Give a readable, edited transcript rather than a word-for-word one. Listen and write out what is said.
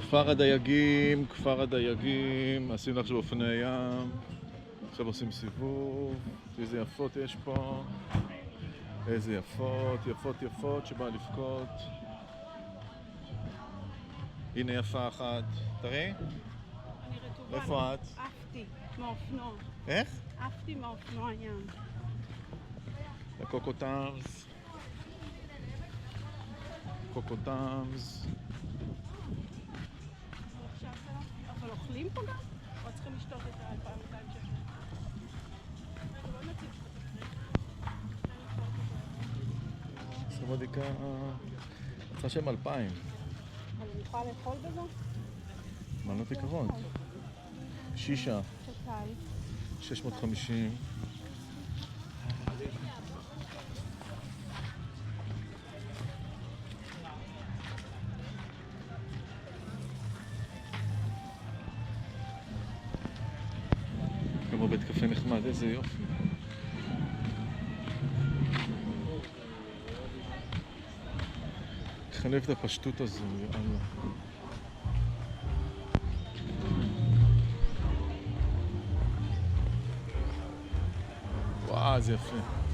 כפר הדייגים, כפר הדייגים, עשינו עכשיו אופני ים, עכשיו עושים סיבוב, איזה יפות יש פה, איזה יפות, יפות יפות שבא לבכות. הנה יפה אחת, תראי? אני רטובה. איפה את? עפתי מהאופנוע. איך? עפתי מהאופנוע ים. לקוקוטמס. קוקוטמס. אבל אוכלים פה גם? או צריכים לשתות את ה-2,200 שקל? לא נציג שאתה סמודיקה, צריכה שם 2,000. אבל אני יכולה לאכול בזה? מנות יקרות. שישה, שטל. 650. כמו בית קפה נחמד, איזה יופי. איך אני אוהב את הפשטות הזו, יאללה. וואו, זה יפה.